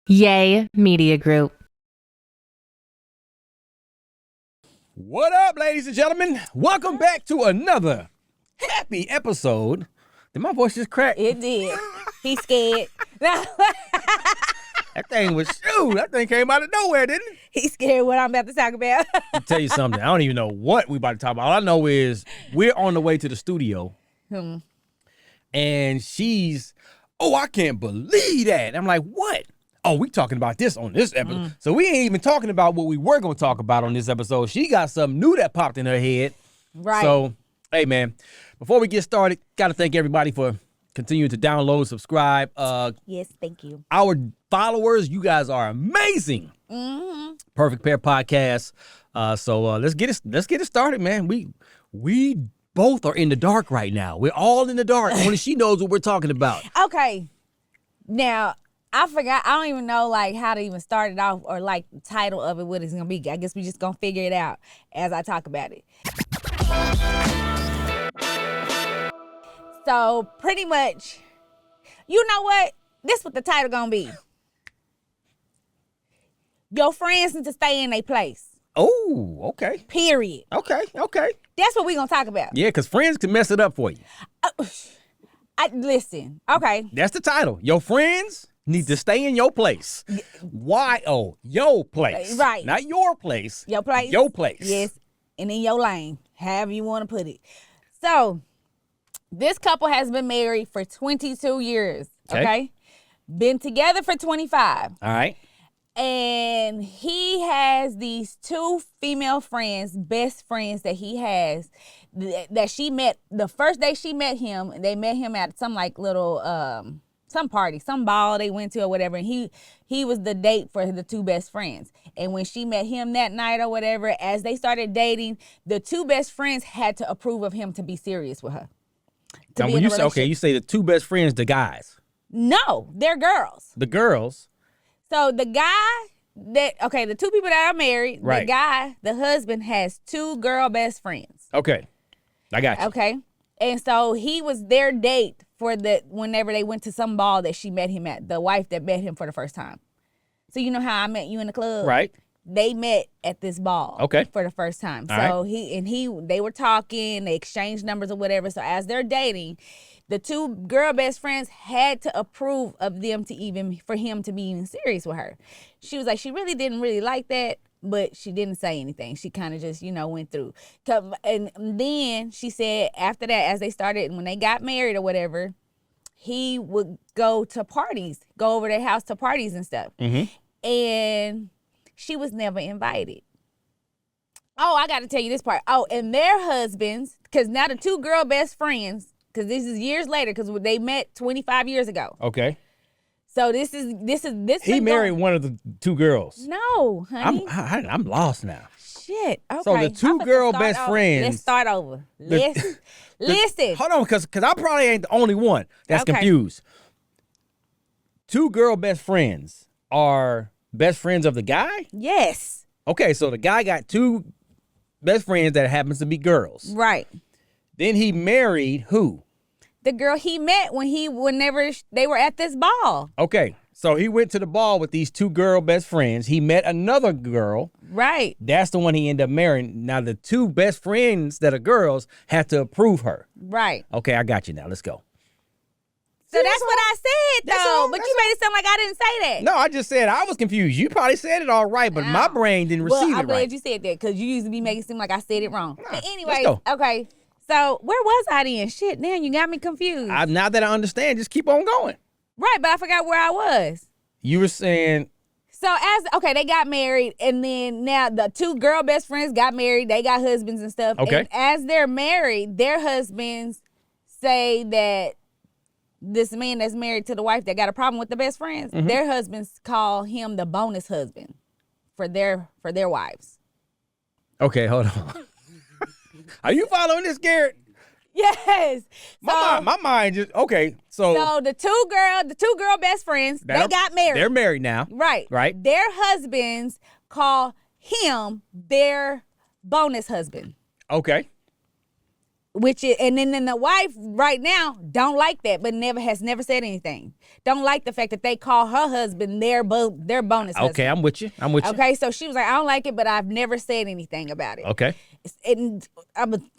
Yay Media Group. What up, ladies and gentlemen? Welcome back to another happy episode. Did my voice just crack? It did. He's scared. That thing came out of nowhere, didn't it? He's scared what I'm about to talk about. I'll tell you something. I don't even know what we about to talk about. All I know is we're on the way to the studio. And she's, I can't believe that. I'm like, what? Oh, we talking about this on this episode. So we ain't even talking about what we were going to talk about on this episode. She got something new that popped in her head. Right. So, hey, man, before we get started, got to thank everybody for continuing to download, subscribe. Yes, thank you. Our followers, you guys are amazing. Perfect Pair Podcast. So let's get it started, man. We both are in the dark right now. We're all in the dark. Only she knows what we're talking about. Okay. Now, I forgot. I don't even know like how to even start it off or like the title of it, what it's gonna be. I guess we just gonna figure it out as I talk about it. So pretty much, you know what? This what the title gonna be. Your friends need to stay in their place. Oh, okay. Period. Okay. That's what we gonna talk about. Yeah, because friends can mess it up for you. Listen. Okay. That's the title. Your friends need to stay in your place. Why? Oh, your place. Right. Not your place. Your place. Your place. Yes. And in your lane, however you want to put it. So, this couple has been married for 22 years. Okay. Been together for 25. All right. And he has these two female friends, best friends that he has, that she met the first day she met him. They met him at some like little some party, some ball they went to or whatever. And he was the date for the two best friends. And when she met him that night or whatever, as they started dating, the two best friends had to approve of him to be serious with her. Now, when you say, you say the two best friends, the guys. No, they're girls. The girls. So the guy the two people that are married, right. The guy, the husband has two girl best friends. Okay. I got you. Okay. And so he was their date for whenever they went to some ball that she met him at, the wife that met him for the first time. So you know how I met you in the club? Right. They met at this ball. Okay. For the first time. All So they were talking, they exchanged numbers or whatever. So as they're dating, the two girl best friends had to approve of them for him to be even serious with her. She was like, she really didn't really like that, but she didn't say anything. She kind of just, went through. And then she said after that, as they started, when they got married or whatever, he would go to parties, go over their house to parties and stuff. Mm-hmm. And she was never invited. Oh, I got to tell you this part. Oh, and their husbands, because now the two girl best friends, because this is years later, because they met 25 years ago. Okay. So this. He married one of the two girls. No, honey. I'm lost now. Shit. Okay. So the two girl best friends. Let's start over. Listen. Hold on, because I probably ain't the only one that's confused. Two girl best friends are best friends of the guy? Yes. Okay, so the guy got two best friends that happens to be girls. Right. Then he married who? The girl he met whenever they were at this ball. Okay, so he went to the ball with these two girl best friends. He met another girl. Right. That's the one he ended up marrying. Now, the two best friends that are girls had to approve her. Right. Okay, I got you now. Let's go. So that's what I said, though. But you made it sound like I didn't say that. No, I just said I was confused. You probably said it all right, but my brain didn't receive it right. I'm glad you said that, because you used to be making it seem like I said it wrong. But anyways, let's go. Okay. So where was I then? Shit, now you got me confused. Now that I understand, just keep on going. Right, but I forgot where I was. You were saying... So they got married, and then now the two girl best friends got married. They got husbands and stuff. Okay. And as they're married, their husbands say that this man that's married to the wife that got a problem with the best friends, their husbands call him the bonus husband for their wives. Okay, hold on. Are you following this, Garrett? Yes. My mind just okay. So the two girl best friends, they got married. They're married now. Right. Right. Their husbands call him their bonus husband. Okay. Which is, and then the wife right now don't like that, but has never said anything. Don't like the fact that they call her husband their bonus husband. Okay, I'm with you. Okay, so she was like, I don't like it, but I've never said anything about it. Okay. And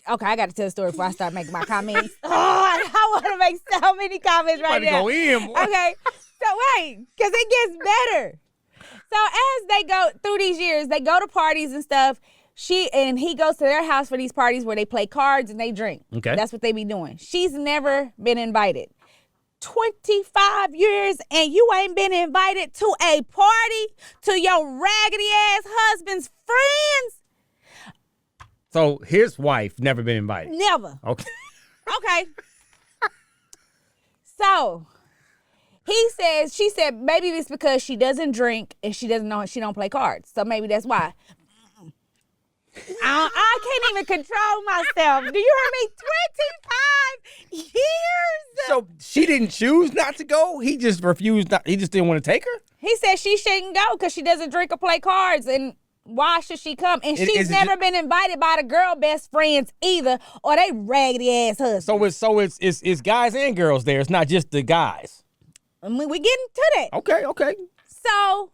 okay, I got to tell the story before I start making my comments. Oh, I want to make so many comments right now. Go in, boy. Okay, so wait, because it gets better. So as they go through these years, they go to parties and stuff. He goes to their house for these parties where they play cards and they drink. Okay. That's what they be doing. She's never been invited. 25 years and you ain't been invited to a party to your raggedy ass husband's friends? So his wife never been invited. Never. Okay. Okay. So she said maybe it's because she doesn't drink and she doesn't know she don't play cards. So maybe that's why. I can't even control myself. Do you hear me? 25 years. So she didn't choose not to go? He just refused he just didn't want to take her? He said she shouldn't go because she doesn't drink or play cards. And why should she come? And she's never been invited by the girl best friends either, or they raggedy ass husbands. So it's guys and girls there. It's not just the guys. I mean, we getting to that. Okay. So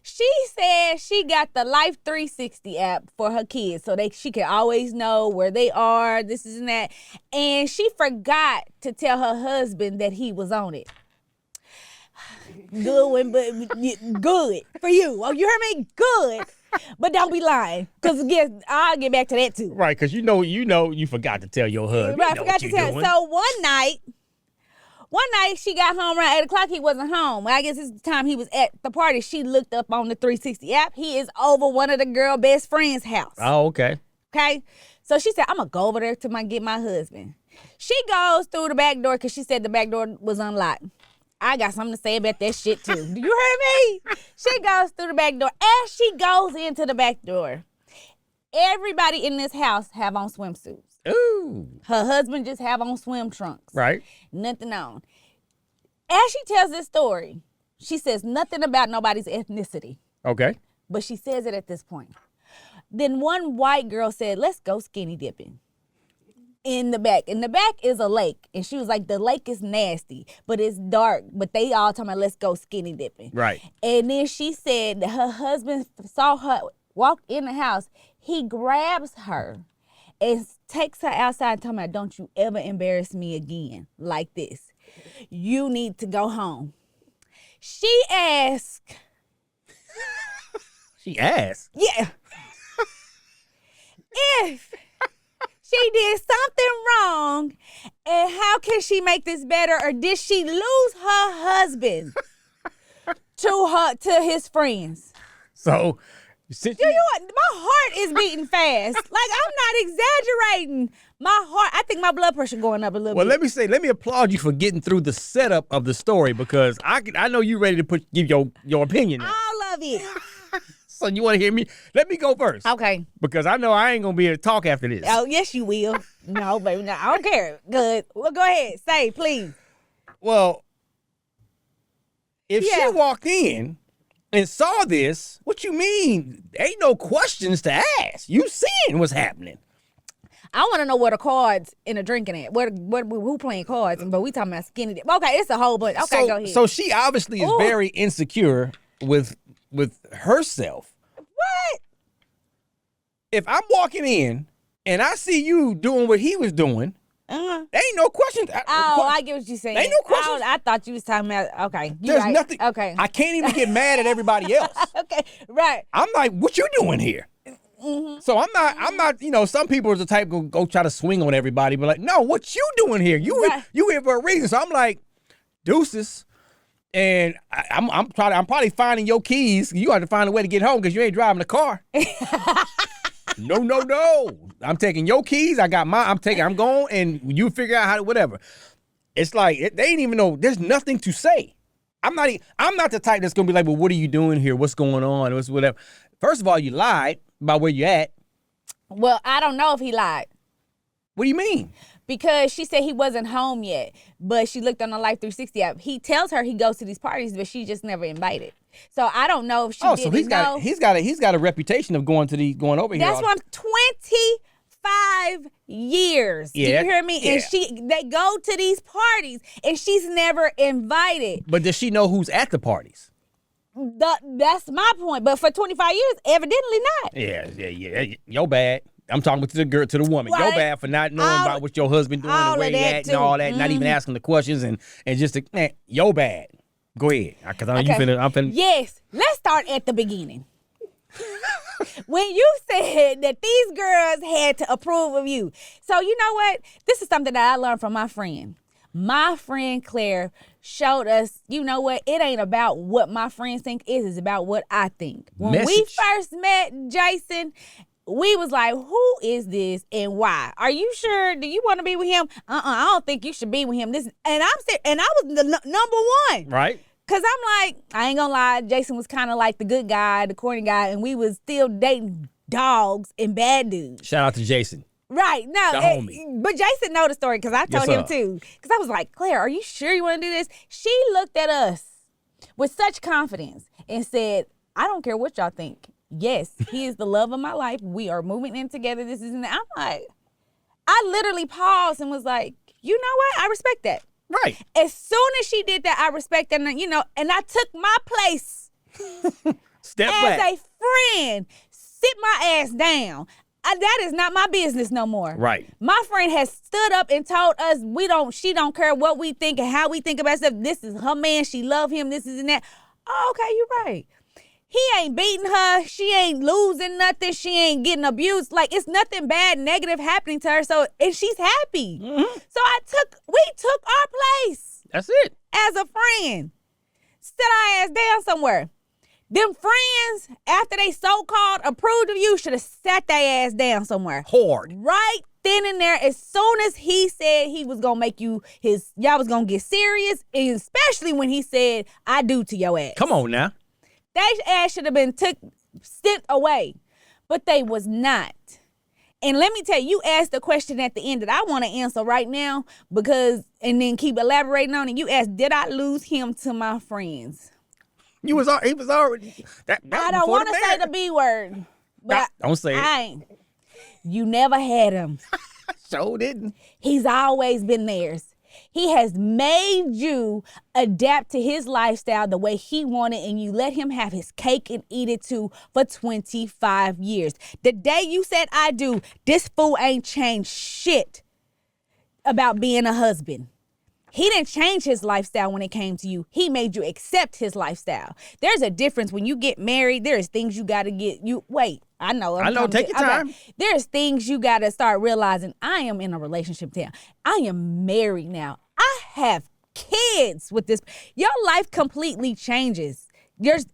she said she got the Life 360 app for her kids so she can always know where they are, this and that. And she forgot to tell her husband that he was on it. Good one, but good for you. Oh, you heard me? Good. But don't be lying, because I'll get back to that too. Right, because you know you forgot to tell your husband. Right, forgot to tell. So one night she got home around 8 o'clock. He wasn't home. I guess it's the time he was at the party. She looked up on the 360 app. He is over one of the girl best friends' house. Oh, okay. Okay. So she said, I'm going to go over there to get my husband. She goes through the back door because she said the back door was unlocked. I got something to say about that shit too. Do you hear me? She goes through the back door. As she goes into the back door, everybody in this house have on swimsuits. Ooh. Her husband just have on swim trunks. Right. Nothing on. As she tells this story, she says nothing about nobody's ethnicity. Okay. But she says it at this point. Then one white girl said, let's go skinny dipping. In the back is a lake. And she was like, the lake is nasty, but it's dark. But they all talking about, let's go skinny dipping. Right. And then she said that her husband saw her walk in the house. He grabs her and takes her outside and talking about, don't you ever embarrass me again like this. You need to go home. She asked. She asked? Yeah. If she did something wrong, and how can she make this better? Or did she lose her husband to his friends? So, My heart is beating fast. Like, I'm not exaggerating. My heart, I think my blood pressure going up a little bit. Well, let me applaud you for getting through the setup of the story, because I know you're ready to give your opinion now. All of it. So you want to hear me? Let me go first. Okay. Because I know I ain't going to be able to talk after this. Oh, yes, you will. No, baby, no, I don't care. Good. Well, go ahead. Say, please. Well, if she walked in and saw this, what you mean? Ain't no questions to ask. You seeing what's happening. I want to know where the cards in the drinking at. Who playing cards? But we talking about skinny dip. Okay, it's a whole bunch. Okay, go ahead. So she obviously is very insecure with herself. What? If I'm walking in and I see you doing what he was doing, there ain't no questions. I get what you're saying. Ain't no questions. I thought you was talking about, okay. There's right. nothing. Okay. I can't even get mad at everybody else. Okay, right. I'm like, what you doing here? Mm-hmm. So I'm not, some people are the type go try to swing on everybody, but like, no, what you doing here? You here for a reason. So I'm like, deuces. And I'm probably finding your keys. You have to find a way to get home because you ain't driving the car. No. I'm taking your keys. I'm going, and you figure out how to, whatever. It's like, they ain't even know. There's nothing to say. I'm not the type that's going to be like, well, what are you doing here? What's going on? What's whatever. First of all, you lied about where you at. Well, I don't know if he lied. What do you mean? Because she said he wasn't home yet, but she looked on the Life 360 app. He tells her he goes to these parties, but she just never invited. So I don't know if she didn't know. So he's got a reputation of going over here. That's why I'm 25 years. Yeah, Do you hear me? yeah. And they go to these parties and she's never invited. But does she know who's at the parties? That's my point. But for 25 years, evidently not. Yeah. Yo bad. I'm talking to the girl, to the woman. Yo Right. bad for not knowing about what your husband doing, all the way of he that, at, too. and all that. Not even asking the questions and just man, yo bad. Go ahead, because I know you finna. I'm finna. Yes, let's start at the beginning. When you said that these girls had to approve of you. So you know what? This is something that I learned from my friend. My friend Claire showed us, you know what? It ain't about what my friends think. It is about what I think. When we Message. first met Jason, we was like, who is this and why? Are you sure? Do you want to be with him? I don't think you should be with him. And I was the number one. Right. Cause I'm like, I ain't gonna lie, Jason was kind of like the good guy, the corny guy, and we was still dating dogs and bad dudes. Shout out to Jason. Right, no, The homie. but Jason know the story because I told Yes, him sir. too. Because I was like, Claire, are you sure you want to do this? She looked at us with such confidence and said, I don't care what y'all think. Yes, he is the love of my life. We are moving in together. This is, and I'm like, I literally paused and was like, you know what? I respect that. Right. As soon as she did that, I respect that, and and I took my place Step as back. a friend. Sit my ass down. That is not my business no more. Right. My friend has stood up and told us she don't care what we think and how we think about stuff. This is her man. She love him. This is and that. Oh, okay, you're right. He ain't beating her. She ain't losing nothing. She ain't getting abused. Like, it's nothing bad, negative happening to her. So, and she's happy. Mm-hmm. So we took our place That's it. as a friend. Sit our ass down somewhere. Them friends, after they so-called approved of you, should have sat their ass down somewhere. Hard. Right then and there, as soon as he said he was gonna make you y'all was gonna get serious, and especially when he said, I do to your ass. Come on now. That ass should have been sent away, but they was not. And let me tell you, you asked the question at the end that I want to answer right now and then keep elaborating on it. You asked, did I lose him to my friends? He was already. That I don't want to say the B word, but Don't say it. I ain't. You never had him. So didn't. He's always been theirs. He has made you adapt to his lifestyle the way he wanted, and you let him have his cake and eat it too for 25 years. The day you said I do, this fool ain't changed shit about being a husband. He didn't change his lifestyle when it came to you. He made you accept his lifestyle. There's a difference when you get married. There's things you got to get. I know. Take your time. There's things you got to start realizing. I am in a relationship now. I am married now. I have kids with this. Your life completely changes.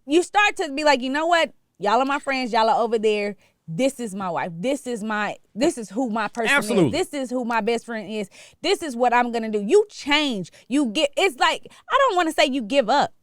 You start to be like, you know what? Y'all are my friends. Y'all are over there. This is my wife. This is who my person Absolutely. is. This is who my best friend is. This is what I'm going to do. You change. It's like, I don't want to say you give up.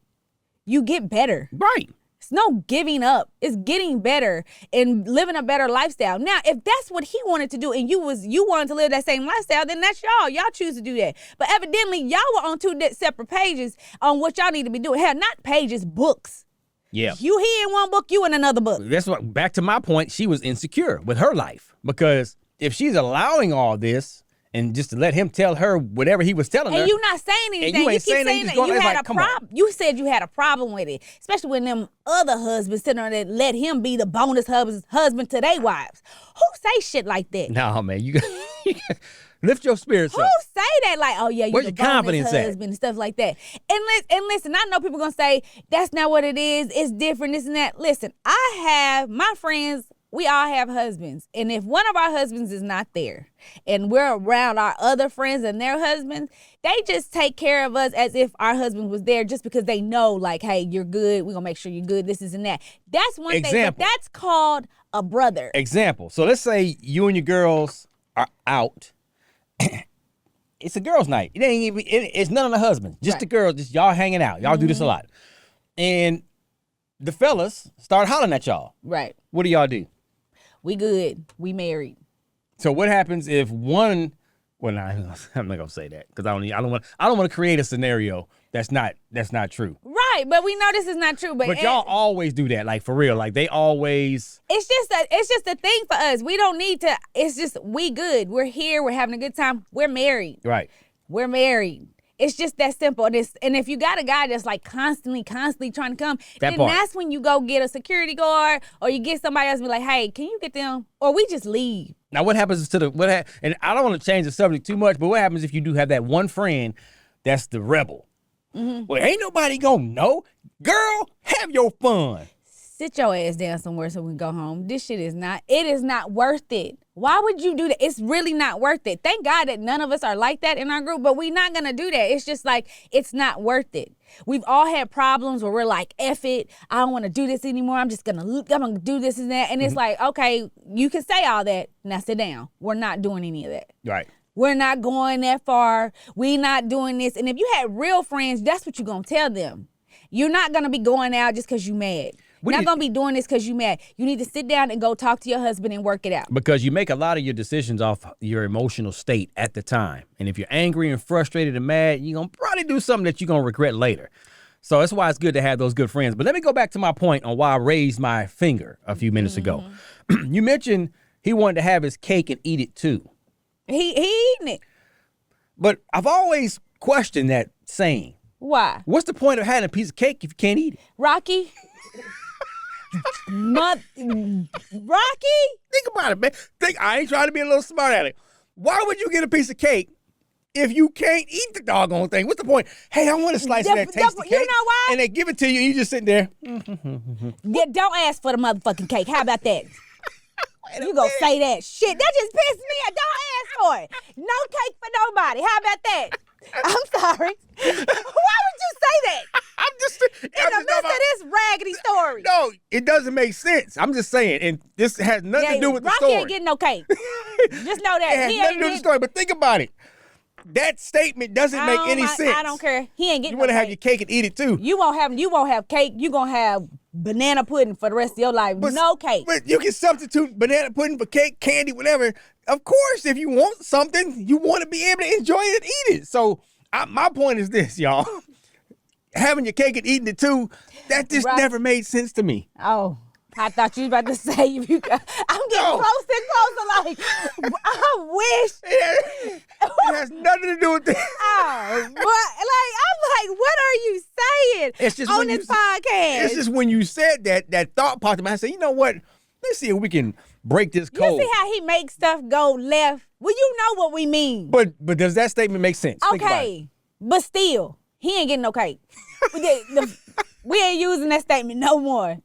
You get better. Right. It's no giving up. It's getting better and living a better lifestyle. Now, if that's what he wanted to do and you wanted to live that same lifestyle, then that's y'all. Y'all choose to do that. But evidently, y'all were on two separate pages on what y'all need to be doing. Hell, not pages, books. Yeah. He in one book, you in another book. That's what. Back to my point. She was insecure with her life because if she's allowing all this and just to let him tell her whatever he was telling her, And you not saying anything. you ain't keep saying saying anything, that you you just had like, a come on. problem. You said you had a problem with it, especially when them other husbands sitting on that let him be the bonus husband to their wives. Who say shit like that? nah, man, you got lift your spirits Who up. say that? Like, oh yeah, Where's you your the bonus confidence at? husband and stuff like that. And listen, I know people gonna say that's not what it is. It's different, this and that. Listen, I have my friends. We all have husbands, and if one of our husbands is not there, and we're around our other friends and their husbands, they just take care of us as if our husband was there, just because they know, like, hey, you're good. We're gonna make sure you're good. This is and that. That's one thing. But Example. that's called a brother. Example. So let's say you and your girls are out. It's a girls' night. It ain't even. It's none of the husbands. Just Right. the girls. Just y'all hanging out. Y'all do this a lot, and the fellas start hollering at y'all. Right. What do y'all do? We good. We married. So what happens if one? Well, nah, I'm not gonna say that because I don't want to create a scenario that's not true. Right, but we know this is not true. But y'all always do that, like for real. Like they always. It's just a thing for us. We don't need to. It's just we good. We're here. We're having a good time. We're married. Right. We're married. It's just that simple. And if you got a guy that's like constantly trying to come, then that's when you go get a security guard or you get somebody else and be like, hey, can you get them? Or we just leave. Now, what happens to and I don't want to change the subject too much, but what happens if you do have that one friend that's the rebel? Mm-hmm. Well, ain't nobody gonna know. Girl, have your fun. Sit your ass down somewhere so we can go home. This shit is not worth it. Why would you do that? It's really not worth it. Thank God that none of us are like that in our group, but we're not gonna do that. It's just like, it's not worth it. We've all had problems where we're like, F it, I don't wanna do this anymore. I'm gonna do this and that. And it's like, okay, you can say all that, now sit down. We're not doing any of that. Right. We're not going that far. We're not doing this. And if you had real friends, that's what you're gonna tell them. You're not gonna be going out just because you mad. You're not gonna be doing this because you mad. You need to sit down and go talk to your husband and work it out. Because you make a lot of your decisions off your emotional state at the time. And if you're angry and frustrated and mad, you're gonna probably do something that you're gonna regret later. So that's why it's good to have those good friends. But let me go back to my point on why I raised my finger a few minutes ago. You mentioned he wanted to have his cake and eat it too. He eating it. But I've always questioned that saying. Why? What's the point of having a piece of cake if you can't eat it? Rocky? Rocky? Think about it, man. I ain't trying to be a little smart aleck. Why would you get a piece of cake if you can't eat the doggone thing? What's the point? Hey, I want a slice of that tasty cake. You know why? And they give it to you and you just sitting there. Yeah, don't ask for the motherfucking cake. How about that? You gonna say that shit. That just pissed me off. Don't ask for it. No cake for nobody. How about that? I'm sorry. Why would you say that? I'm just in the midst of this raggedy story. No, it doesn't make sense. I'm just saying, and this has nothing to do with the story. Rocky ain't getting no cake. Just know that. It has nothing to do with the story, but think about it. That statement doesn't make any sense. I don't care. He ain't getting no cake. You want to have your cake and eat it too. You won't have cake. You gonna have banana pudding for the rest of your life. No cake. But you can substitute banana pudding for cake, candy, whatever. Of course, if you want something, you want to be able to enjoy it and eat it. So my point is this, y'all. Having your cake and eating it too, that just never made sense to me. Oh. I thought you was about to say I'm getting closer and closer. Like, I wish. It has nothing to do with this. Oh, but I'm like, what are you saying it's just on this podcast? It's just when you said that thought popped in my head. I said, you know what? Let's see if we can break this code. You see how he makes stuff go left? Well, you know what we mean. But does that statement make sense? Okay, but still, he ain't getting no cake. We ain't using that statement no more.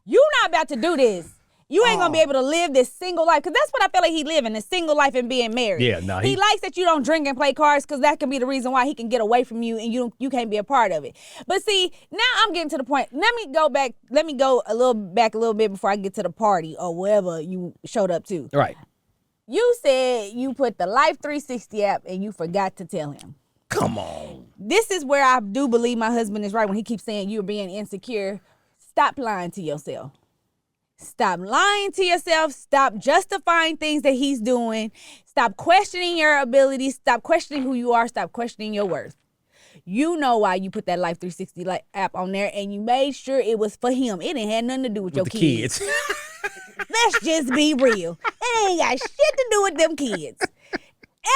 You not about to do this. You ain't gonna be able to live this single life, because that's what I feel like he living, a single life and being married. Yeah, no. He likes that you don't drink and play cards, because that can be the reason why he can get away from you and you can't be a part of it. But see, now I'm getting to the point. Let me go a little bit before I get to the party or wherever you showed up to. Right. You said you put the Life 360 app and you forgot to tell him. Come on. This is where I do believe my husband is right when he keeps saying you're being insecure. Stop lying to yourself. Stop lying to yourself. Stop justifying things that he's doing. Stop questioning your abilities. Stop questioning who you are. Stop questioning your worth. You know why you put that Life 360 app on there, and you made sure it was for him. It ain't had nothing to do with your kids. Let's just be real. It ain't got shit to do with them kids.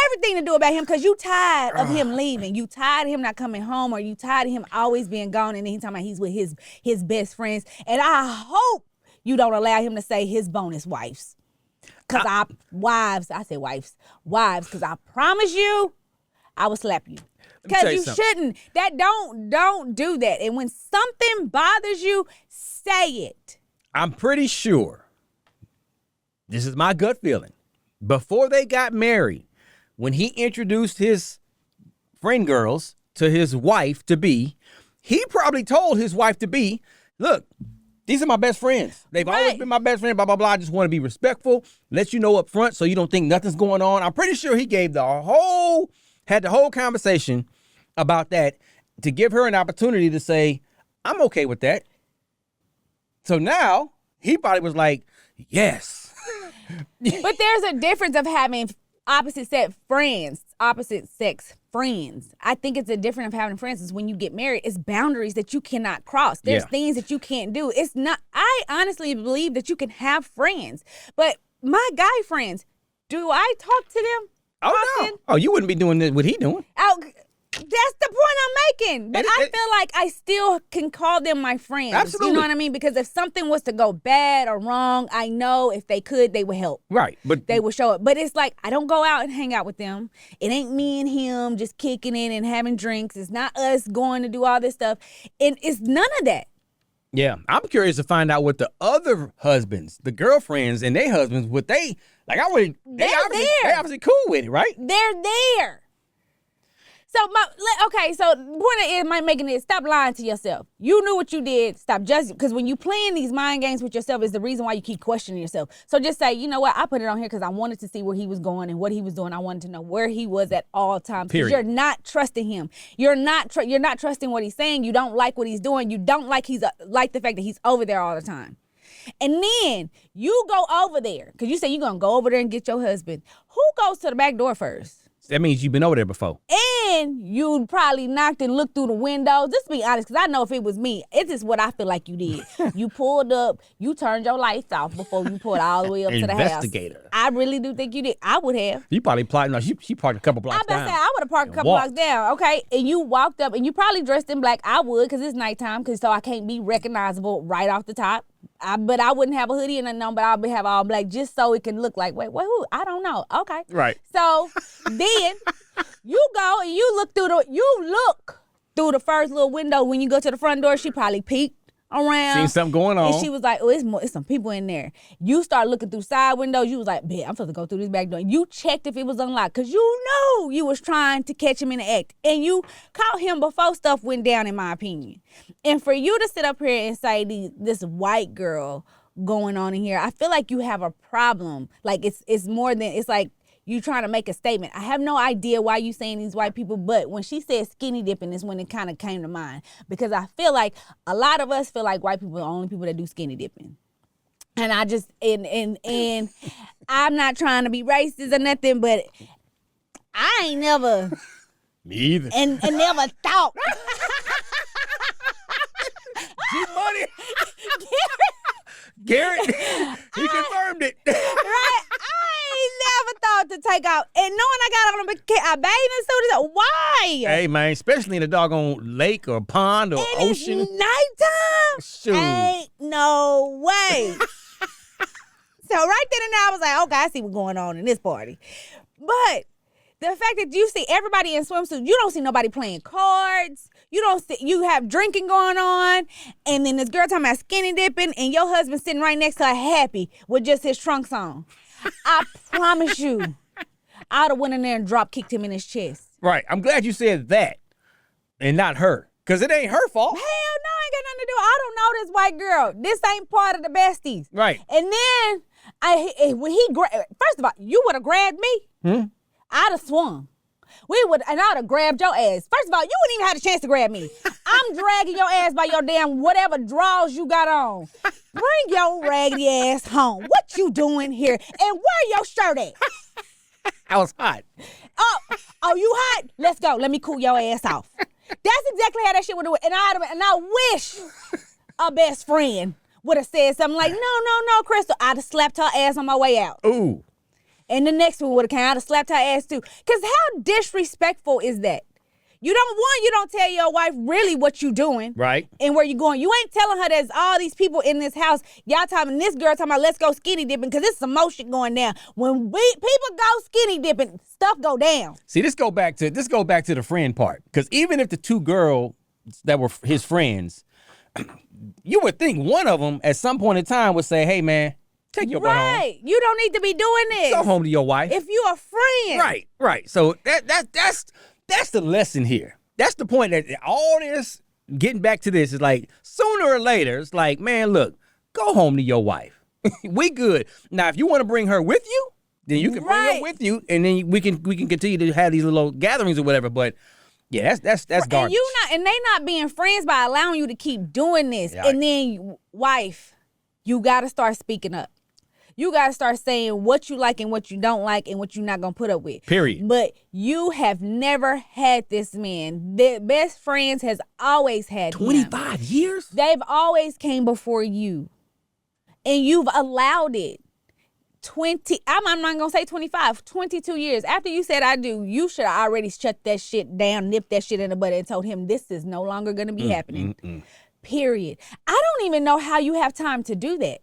Everything to do about him, because you tired of him leaving. You tired of him not coming home, or you tired of him always being gone, and then he's talking about he's with his best friends. And I hope you don't allow him to say his bonus wives. Because wives, because I promise you, I will slap you. Because you shouldn't. Don't do that. And when something bothers you, say it. I'm pretty sure, this is my gut feeling, before they got married, when he introduced his friend girls to his wife-to-be, he probably told his wife-to-be, look, these are my best friends. They've always been my best friend, blah, blah, blah. I just want to be respectful, let you know up front so you don't think nothing's going on. I'm pretty sure he had the whole conversation about that to give her an opportunity to say, I'm okay with that. So now he probably was like, yes. But there's a difference of having opposite sex friends. I think it's a difference of having friends is when you get married, it's boundaries that you cannot cross. There's things that you can't do. It's not, I honestly believe that you can have friends, but my guy friends, do I talk to them often? No. Oh, you wouldn't be doing what he doing. That's the point I'm making. But I feel like I still can call them my friends. Absolutely. You know what I mean? Because if something was to go bad or wrong, I know if they could, they would help. Right. But they would show up. But it's like, I don't go out and hang out with them. It ain't me and him just kicking it and having drinks. It's not us going to do all this stuff. And it's none of that. yeah, I'm curious to find out what the other husbands, the girlfriends and their husbands, what they, like, they obviously cool with it, right? They're there. So so the point is, making it, stop lying to yourself. You knew what you did. Stop judging, because when you playing these mind games with yourself is the reason why you keep questioning yourself. So just say, you know what, I put it on here because I wanted to see where he was going and what he was doing. I wanted to know where he was at all times. Because you're not trusting him. You're not trusting what he's saying. You don't like what he's doing. You don't like like the fact that he's over there all the time. And then you go over there because you say you're gonna go over there and get your husband. Who goes to the back door first? That means you've been over there before. And you probably knocked and looked through the windows. Just be honest, because I know if it was me, it's just what I feel like you did. You pulled up, you turned your lights off before you pulled all the way up to the house. Investigator. I really do think you did. I would have. You probably she parked a couple blocks down. I would have parked a couple blocks down, okay? And you walked up, and you probably dressed in black. I would, because it's nighttime, so I can't be recognizable right off the top. But I wouldn't have a hoodie and nothing, but I'll have all black just so it can look like, wait, who? I don't know. Okay. Right. So then you go and you look through the first little window. When you go to the front door, she probably peeked around. Seen something going on. And she was like, oh, it's some people in there. You start looking through side windows. You was like, man, I'm supposed to go through this back door. You checked if it was unlocked because you knew you was trying to catch him in the act. And you caught him before stuff went down, in my opinion. And for you to sit up here and say this white girl going on in here, I feel like you have a problem. Like it's more than, it's like you trying to make a statement. I have no idea why you saying these white people, but when she said skinny dipping is when it kind of came to mind. Because I feel like a lot of us feel like white people are the only people that do skinny dipping. And I just, and I'm not trying to be racist or nothing, but I ain't never. Me either. And never thought. G-Money. Garrett, he confirmed it. Right? I ain't never thought to take out. And knowing I got on a bathing suit, why? Hey, man, especially in a doggone lake or pond or and ocean. It's nighttime. Shoot. Ain't no way. So right then and there, I was like, okay, I see what's going on in this party. But the fact that you see everybody in swimsuits, you don't see nobody playing cards. You have drinking going on, and then this girl talking about skinny dipping, and your husband sitting right next to her happy with just his trunks on. I promise you, I'd have went in there and drop kicked him in his chest. Right. I'm glad you said that and not her, because it ain't her fault. Hell no, ain't got nothing to do. I don't know this white girl. This ain't part of the besties. Right. And then when he first of all, you would have grabbed me. I'd have swung. And I'd have grabbed your ass. First of all, you wouldn't even have a chance to grab me. I'm dragging your ass by your damn whatever drawers you got on. Bring your raggedy ass home. What you doing here? And where your shirt at? I was hot. Oh, you hot? Let's go. Let me cool your ass off. That's exactly how that shit would do it. And I wish a best friend would have said something like, no, Crystal. I'd have slapped her ass on my way out. Ooh. And the next one would have came. I'd have slapped her ass too. Because how disrespectful is that? You don't tell your wife really what you doing. Right. And where you going. You ain't telling her there's all these people in this house. Y'all talking, this girl talking about let's go skinny dipping because there's some more shit going down. When people go skinny dipping, stuff go down. See, this go back to the friend part. Because even if the two girls that were his friends, you would think one of them at some point in time would say, hey, man, take your butt home. Right. You don't need to be doing this. Go home to your wife. If you a friend. Right. So that's the lesson here. That's the point, that all this, getting back to this, is like sooner or later, it's like, man, look, go home to your wife. We good. Now, if you want to bring her with you, then you can bring her with you, and then we can continue to have these little gatherings or whatever. But yeah, that's garbage. And they not being friends by allowing you to keep doing this. Yeah. And then, wife, you got to start speaking up. You got to start saying what you like and what you don't like and what you're not going to put up with. Period. But you have never had this man. The best friends has always had him. 25 years? They've always came before you. And you've allowed it. I'm not going to say 25, 22 years. After you said I do, you should have already shut that shit down, nipped that shit in the bud and told him this is no longer going to be happening. Period. I don't even know how you have time to do that.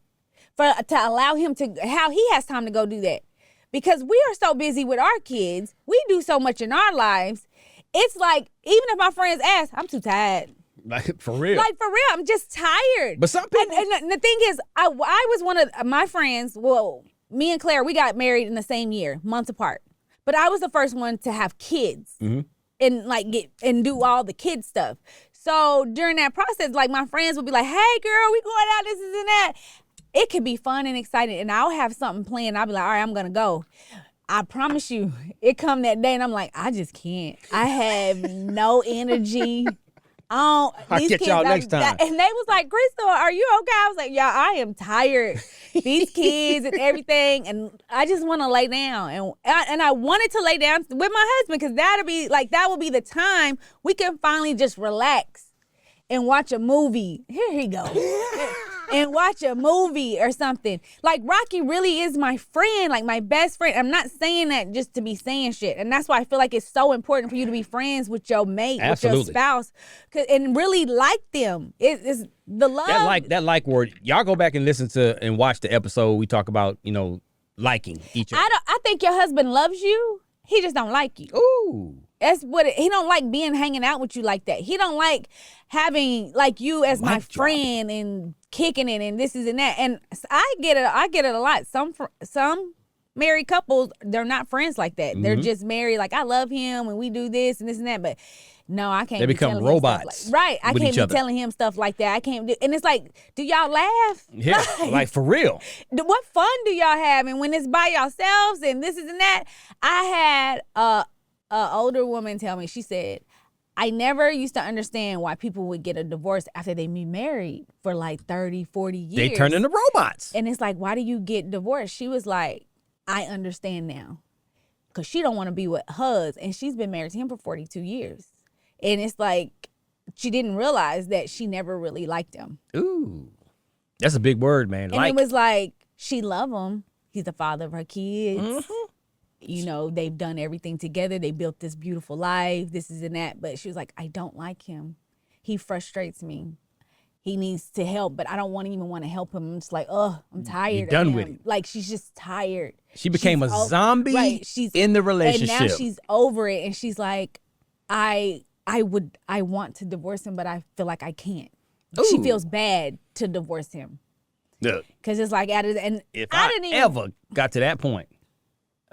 To allow him to, how he has time to go do that. Because we are so busy with our kids. We do so much in our lives. It's like, even if my friends ask, I'm too tired. Like, for real. Like, for real, I'm just tired. But some people... And the thing is, I was one of my friends, well, me and Claire, we got married in the same year, months apart. But I was the first one to have kids and like and do all the kid stuff. So during that process, like my friends would be like, hey girl, we going out, this and that. It could be fun and exciting, and I'll have something planned. I'll be like, all right, I'm going to go. I promise you, it come that day, and I'm like, I just can't. I have no energy. I'll catch y'all next time. And they was like, Crystal, are you okay? I was like, yeah, I am tired. These kids and everything, and I just want to lay down. And I wanted to lay down with my husband because that will be the time we can finally just relax and watch a movie. Here he goes. And watch a movie or something. Like, Rocky really is my friend, like my best friend. I'm not saying that just to be saying shit. And that's why I feel like it's so important for you to be friends with your mate, Absolutely. with your spouse, and really like them. It's the love. That like word, y'all go back and listen to and watch the episode we talk about, liking each other. I think your husband loves you. He just don't like you. Ooh. That's what he don't like hanging out with you like that. He don't like having like you as my friend and kicking it and this is and that. And I get it a lot. Some married couples, they're not friends like that. They're just married like I love him and we do this and this and that. But no, I can't. They become robots. Right. I can't be telling him stuff like that. I can't do. And it's like, do y'all laugh? Yeah, like for real. What fun do y'all have? And when it's by yourselves and this is and that, I had a older woman tell me, she said, I never used to understand why people would get a divorce after they be married for like 30, 40 years. They turn into robots. And it's like, why do you get divorced? She was like, I understand now. Because she don't want to be with hers. And she's been married to him for 42 years. And it's like, she didn't realize that she never really liked him. Ooh. That's a big word, man. And it was like, she loved him. He's the father of her kids. They've done everything together. They built this beautiful life, this is and that. But she was like, I don't like him. He frustrates me. He needs to help, but I don't even want to help him. I'm just like, I'm tired. You're done with him. Like, she's just tired. She became a zombie in the relationship. And now she's over it. And she's like, I want to divorce him, but I feel like I can't. Ooh. She feels bad to divorce him. Look, because it's like, if I ever got to that point.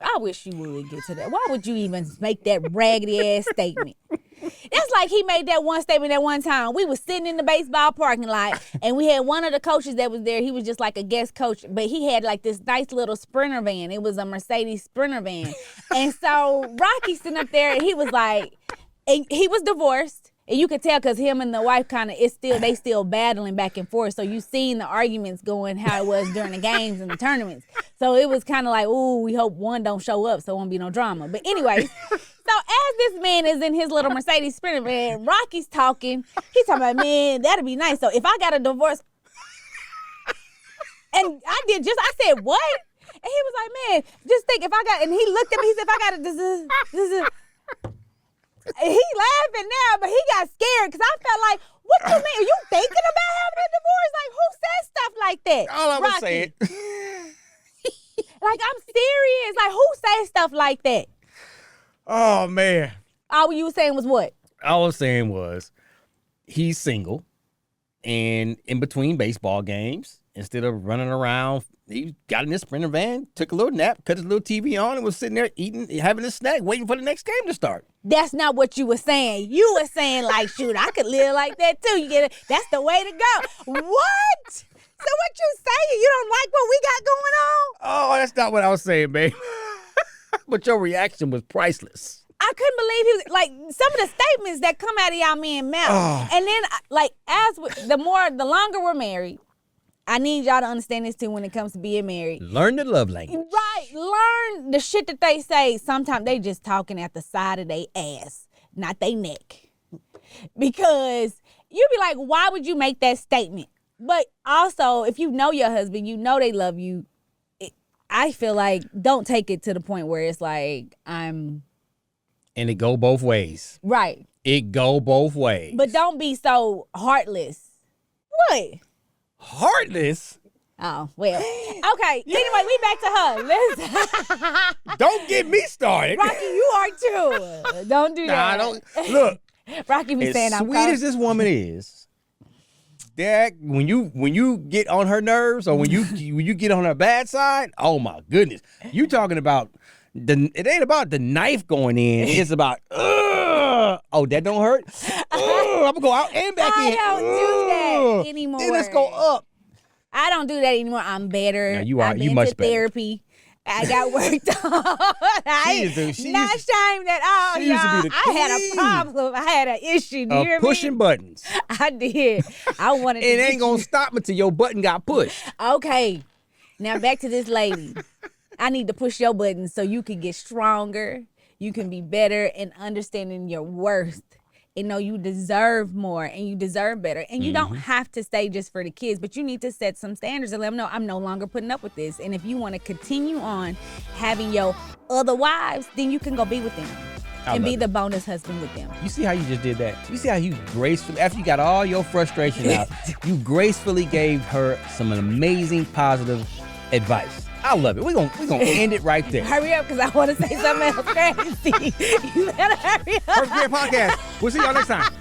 I wish you would get to that. Why would you even make that raggedy ass statement? That's like he made that one statement at one time. We was sitting in the baseball parking lot, and we had one of the coaches that was there. He was just like a guest coach, but he had like this nice little Sprinter van. It was a Mercedes Sprinter van. And so Rocky's sitting up there, and he was like, and he was divorced. And you could tell because him and the wife they still battling back and forth. So you seen the arguments going how it was during the games and the tournaments. So it was kind of like, ooh, we hope one don't show up so it won't be no drama. But anyway, so as this man is in his little Mercedes Sprinter van, Rocky's talking. He's talking about, man, that'd be nice. So if I got a divorce, and I said, what? And he was like, man, just think if I got, and he looked at me, he said, if I got this. He laughing now, but he got scared because I felt like, what you mean? Are you thinking about having a divorce? Like, who says stuff like that? All I was saying. Like, I'm serious. Like, who says stuff like that? Oh, man. All you were saying was what? All I was saying was he's single, and in between baseball games, instead of running around, he got in his Sprinter van, took a little nap, cut his little TV on, and was sitting there eating, having a snack, waiting for the next game to start. That's not what you were saying. You were saying, like, shoot, I could live like that too. You get it? That's the way to go. What? So what you saying? You don't like what we got going on? Oh, that's not what I was saying, babe. But your reaction was priceless. I couldn't believe he was, like, some of the statements that come out of y'all men mouth. And then, like, the longer we're married, I need y'all to understand this too when it comes to being married. Learn the love language. Right. Learn the shit that they say. Sometimes they just talking at the side of their ass, not their neck. Because you be like, why would you make that statement? But also, if you know your husband, you know they love you. I feel like don't take it to the point where it's like And it go both ways. Right. It go both ways. But don't be so heartless. What? Heartless? Oh, well. Okay. Anyway, we back to her. Let's Don't get me started. Rocky, you are too. Don't do that. Don't. Look, Rocky be saying as I'm sweet as this woman is, that when you get on her nerves or when you get on her bad side, oh my goodness, you talking about it ain't about the knife going in. It's about oh, that don't hurt. I'm gonna go out and back in. I don't do that anymore. Then let's go up. I don't do that anymore. I'm better. Yeah, you are. I've You been much to better. therapy. I got worked on. Not ashamed at all, she used to y'all. be the I had a queen problem. I had an issue. Do you hear me? pushing buttons. I did. I wanted to It get ain't gonna stop until your button got pushed. Okay. Now back to this lady. I need to push your buttons so you can get stronger. You can be better and understanding your worth. And know you deserve more and you deserve better. And you don't have to stay just for the kids, but you need to set some standards and let them know I'm no longer putting up with this. And if you want to continue on having your other wives, then you can go be with them and be the bonus husband with them. You see how you just did that? You see how you gracefully, after you got all your frustration out, you gracefully gave her some amazing positive advice. I love it. We're gonna end it right there. Hurry up, because I want to say something else crazy. You better hurry up. Perfect Pair Podcast. We'll see y'all next time.